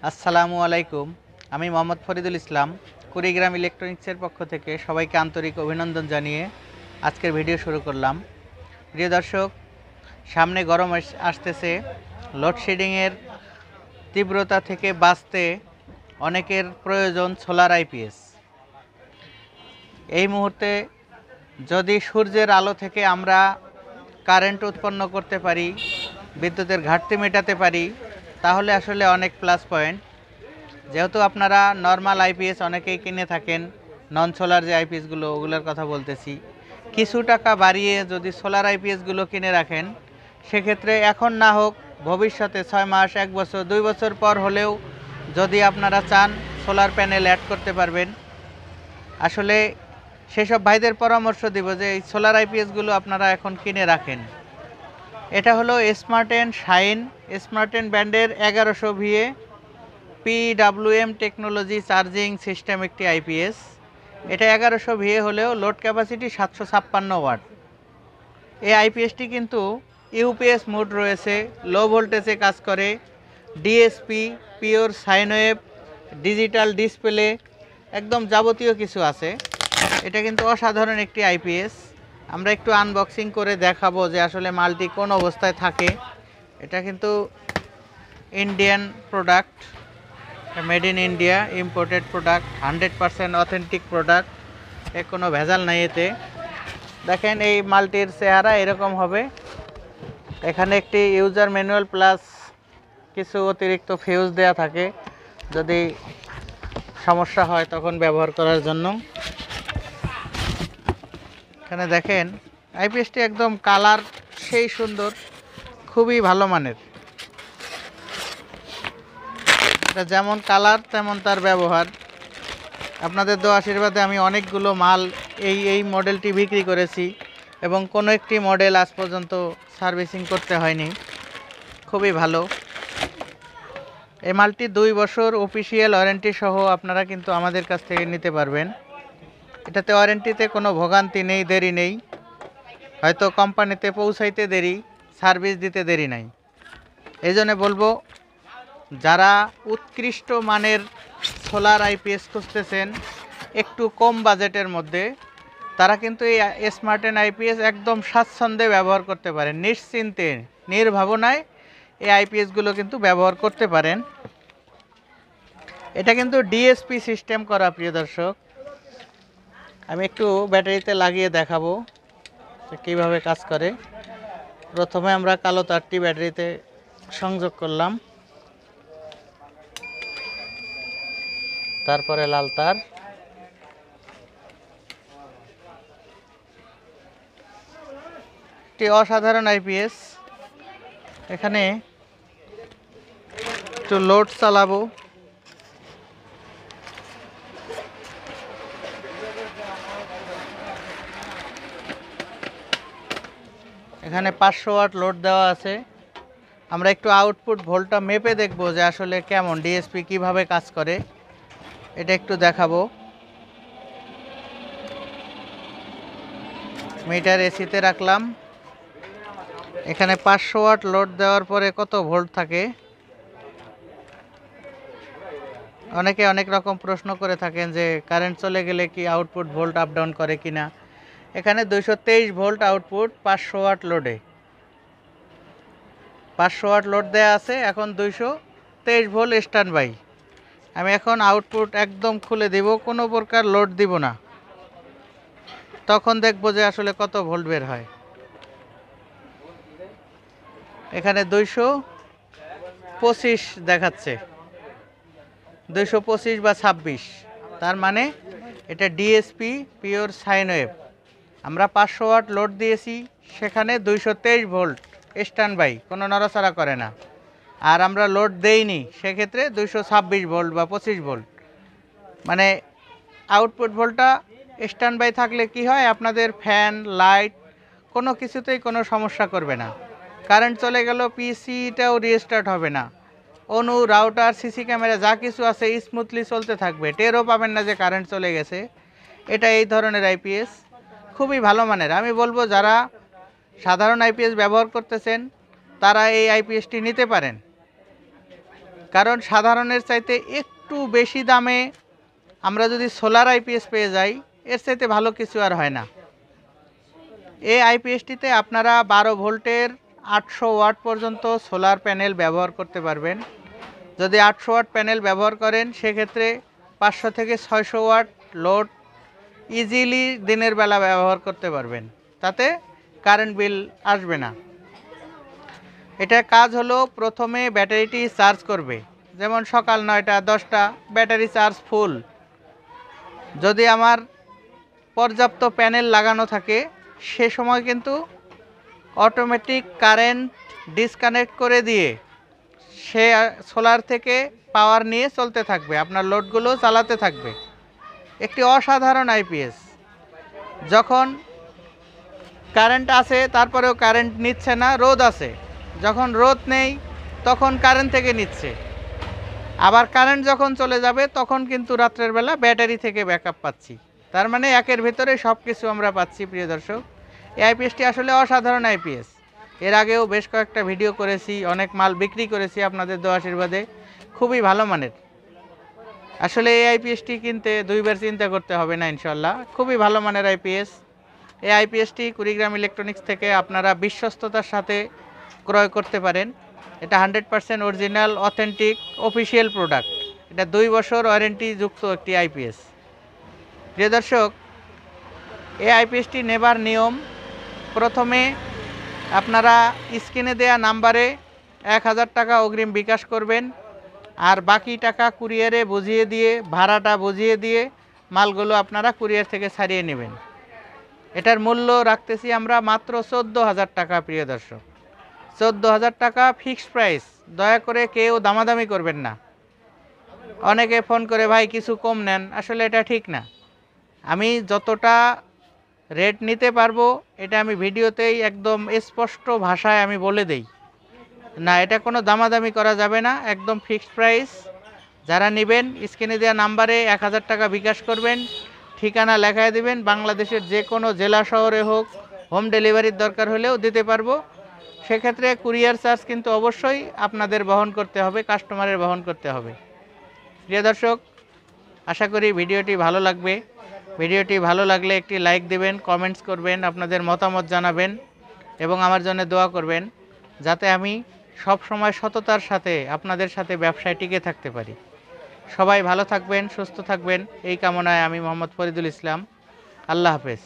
আসসালামু আলাইকুম। আমি মোহাম্মদ ফরিদুল ইসলাম, কুড়িগ্রাম ইলেকট্রনিক্সের পক্ষ থেকে সবাইকে আন্তরিক অভিনন্দন জানিয়ে আজকের ভিডিও শুরু করলাম। প্রিয় দর্শক, সামনে গরম আসতেছে। লোডশেডিংয়ের তীব্রতা থেকে বাঁচতে অনেকের প্রয়োজন সোলার আইপিএস। এই মুহূর্তে যদি সূর্যের আলো থেকে আমরা কারেন্ট উৎপন্ন করতে পারি, বিদ্যুতের ঘাটতি মেটাতে পারি, তাহলে আসলে অনেক প্লাস পয়েন্ট। যেহেতু আপনারা নর্মাল আইপিএস অনেকেই কিনে থাকেন, নন সোলার যে আইপিএসগুলো ওগুলোর কথা বলতেছি, কিছু টাকা বাড়িয়ে যদি সোলার আইপিএসগুলো কিনে রাখেন, সেক্ষেত্রে এখন না হোক ভবিষ্যতে 6 মাস, 1 বছর, 2 বছর পর হলেও যদি আপনারা চান সোলার প্যানেল অ্যাড করতে পারবেন। আসলে সেসব ভাইদের পরামর্শ দিব যে এই সোলার আইপিএসগুলো আপনারা এখন কিনে রাখেন। এটা হলো স্মার্টেন শাইন, স্মার্টেন ব্র্যান্ডের 1100 VA PWM technology charging system একটি আইপিএস। এটা 1100 ভিএ হলেও লোড ক্যাপাসিটি 756 ওয়াট। এই আইপিএসটি কিন্তু ইউপিএস মোড রয়েছে, লো ভোল্টেজে কাজ করে, DSP, pure sine wave, digital display, একদম যাবতীয় কিছু আছে। এটা কিন্তু অসাধারণ একটি আইপিএস। আমরা একটু আনবক্সিং করে দেখাবো যে আসলে মালটি কোন অবস্থায় থাকে। এটা কিন্তু Indian product, made in India, imported product, 100% authentic product, কোনো ভেজাল নাই এতে। দেখেন এই মালটির চেহারা এরকম হবে। এখানে একটি ইউজার ম্যানুয়াল প্লাস কিছু অতিরিক্ত ফিউজ দেয়া থাকে যদি সমস্যা হয় তখন ব্যবহার করার জন্য। এখানে দেখেন আইপিএসটি একদম কালার সেই সুন্দর, খুবই ভালো মানের। এটা যেমন কালার তেমন তার ব্যবহার। আপনাদের দোয়া আশীর্বাদে আমি অনেকগুলো মাল এই মডেলটি বিক্রি করেছি এবং কোনো একটি মডেল আজ পর্যন্ত সার্ভিসিং করতে হয়নি। খুবই ভালো এই মালটি। 2 বছর অফিসিয়াল ওয়ারেন্টি সহ আপনারা কিন্তু আমাদের কাছ থেকে নিতে পারবেন। এটাতে ওয়ারেন্টিতে কোনো ভোগান্তি নেই, দেরি নেই। হয়তো কোম্পানিতে পৌঁছাইতে দেরি, সার্ভিস দিতে দেরি নাই। এই জন্য বলবো, যারা উৎকৃষ্ট মানের সোলার আইপিএস খুঁজতেছেন একটু কম বাজেটের মধ্যে, তারা কিন্তু এই স্মার্টেন আইপিএস একদম স্বাচ্ছন্দ্যে ব্যবহার করতে পারেন, নিশ্চিন্তে নির্ভাবনায় এই আইপিএসগুলো কিন্তু ব্যবহার করতে পারেন। এটা কিন্তু ডিএসপি সিস্টেম করা। প্রিয় দর্শক, আমি একটু ব্যাটারিতে লাগিয়ে দেখাবো কিভাবে কাজ করে। প্রথমে আমরা কালো তারটি ব্যাটারিতে সংযোগ করলাম, তারপরে লাল তার। একটি অসাধারণ আইপিএস। এখানে একটু লোড চালাবো। এখানে 500 ওয়াট লোড দেওয়া আছে। আমরা একটু আউটপুট ভোল্টটা মেপে দেখব যে আসলে কেমন ডিএসপি কিভাবে কাজ করে, এটা একটু দেখাবো। মিটার এসিতে রাখলাম। এখানে 500 ওয়াট লোড দেওয়ার পরে কত ভোল্ট থাকে। অনেকে অনেক রকম প্রশ্ন করে থাকেন যে কারেন্ট চলে গেলে কি আউটপুট ভোল্ট আপ ডাউন করে কিনা। এখানে 223 ভোল্ট আউটপুট 500 ওয়াট লোডে। 500 ওয়াট লোড দেওয়া আছে, এখন 223 ভোল্ট স্ট্যান্ড বাই। আমি এখন আউটপুট একদম খুলে দিব, কোনো প্রকার লোড দিব না, তখন দেখব যে আসলে কত ভোল্ট বের হয়। এখানে 225 দেখাচ্ছে, 225 বা 26, তার মানে এটা ডিএসপি পিওর সাইন ওয়েভ। আমরা 500 ওয়াট লোড দিয়েছি, সেখানে 223 ভোল্ট স্ট্যান্ড বাই, কোনো নড়াচড়া করে না। আর আমরা লোড দেইনি, সেক্ষেত্রে 226 ভোল্ট বা 25 ভোল্ট। মানে আউটপুট ভোল্টটা স্ট্যান্ড বাই থাকলে কি হয়, আপনাদের ফ্যান, লাইট কোনো কিছুতেই কোনো সমস্যা করবে না। কারেন্ট চলে গেল, পিসিটাও রিস্টার্ট হবে না। অনু, রাউটার, সিসি ক্যামেরা যা কিছু আছে স্মুথলি চলতে থাকবে, টেরও পাবেন না যে কারেন্ট চলে গেছে। এটা এই ধরনের আইপিএস খুবই ভালো মানের। আমি বলবো যারা সাধারণ আইপিএস ব্যবহার করতেছেন তারা এই আইপিএসটি নিতে পারেন। কারণ সাধারণের চাইতে একটু বেশি দামে আমরা যদি সোলার আইপিএস পেয়ে যাই, এর চাইতে ভালো কিছু আর হয় না। এই আইপিএসটিতে আপনারা 12 ভোল্টের 800 ওয়াট পর্যন্ত সোলার প্যানেল ব্যবহার করতে পারবেন। যদি 800 ওয়াট প্যানেল ব্যবহার করেন সেক্ষেত্রে 500 থেকে 600 ওয়াট লোড ইজিলি দিনের বেলা ব্যবহার করতে পারবেন, তাতে কারেন্ট বিল আসবে না। এটার কাজ হলো প্রথমে ব্যাটারিটি চার্জ করবে, যেমন সকাল 9টা 10টা ব্যাটারি চার্জ ফুল। যদি আমার পর্যাপ্ত প্যানেল লাগানো থাকে সে সময় কিন্তু অটোমেটিক কারেন্ট ডিসকানেক্ট করে দিয়ে সে সোলার থেকে পাওয়ার নিয়ে চলতে থাকবে, আপনার লোডগুলো চালাতে থাকবে। একটি অসাধারণ আইপিএস। যখন কারেন্ট আছে তারপরেও কারেন্ট নিচ্ছে না, রোদ আছে, যখন রোদ নেই তখন কারেন্ট থেকে নিচ্ছে, আবার কারেন্ট যখন চলে যাবে তখন কিন্তু রাত্রের বেলা ব্যাটারি থেকে ব্যাকআপ পাচ্ছি। তার মানে একের ভিতরে সব কিছু আমরা পাচ্ছি। প্রিয় দর্শক, এই আইপিএসটি আসলে অসাধারণ আইপিএস। এর আগেও বেশ কয়েকটা ভিডিও করেছি, অনেক মাল বিক্রি করেছি আপনাদের দোয়া আশীর্বাদে, খুবই ভালো মানের। আসলে এই আইপিএসটি কিনতে দুইবার চিন্তা করতে হবে না ইনশাল্লাহ, খুবই ভালো মানের আইপিএস। এই আইপিএসটি কুড়িগ্রাম ইলেকট্রনিক্স থেকে আপনারা বিশ্বস্ততার সাথে ক্রয় করতে পারেন। এটা 100% অরিজিনাল অথেন্টিক অফিসিয়াল প্রোডাক্ট। এটা 2 বছর ওয়ারেন্টি যুক্ত একটি আইপিএস। প্রিয় দর্শক, এই আইপিএসটি নেবার নিয়ম, প্রথমে আপনারা স্ক্রিনে দেয়া নাম্বারে 1000 টাকা অগ্রিম বিকাশ করবেন, আর বাকি টাকা কুরিয়ারে বুঝিয়ে দিয়ে, ভাড়াটা বুঝিয়ে দিয়ে মালগুলো আপনারা কুরিয়ার থেকে ছাড়িয়ে নেবেন। এটার মূল্য রাখতেছি আমরা মাত্র 14,000 টাকা। প্রিয় দর্শক, 14,000 টাকা ফিক্সড প্রাইস, দয়া করে কেউ দামাদামি করবেন না। অনেকে ফোন করে ভাই কিছু কম নেন, আসলে এটা ঠিক না। আমি যতটা রেট নিতে পারবো এটা আমি ভিডিওতেই একদম স্পষ্ট ভাষায় আমি বলে দেই, না এটা কোনো দামাদামি করা যাবে না, একদম ফিক্সড প্রাইস। যারা নেবেন স্ক্রিনে দেওয়া নাম্বারে 1000 টাকা বিকাশ করবেন, ঠিকানা লেখায় দিবেন, বাংলাদেশের যে কোনো জেলা শহরে হোক, হোম ডেলিভারির দরকার হলেও দিতে পারবো। সেক্ষেত্রে কুরিয়ার চার্জ কিন্তু অবশ্যই আপনাদের বহন করতে হবে, কাস্টমারের বহন করতে হবে। প্রিয় দর্শক, আশা করি ভিডিওটি ভালো লাগবে। ভিডিওটি ভালো লাগলে একটি লাইক দেবেন, কমেন্টস করবেন, আপনাদের মতামত জানাবেন এবং আমার জন্য দোয়া করবেন যাতে আমি সব সময় সততার সাথে আপনাদের সাথে ব্যবসায় টিকে থাকতে পারি। সবাই ভালো থাকবেন, সুস্থ থাকবেন, এই কামনায় আমি মোহাম্মদ ফরিদুল ইসলাম। আল্লাহ হাফেজ।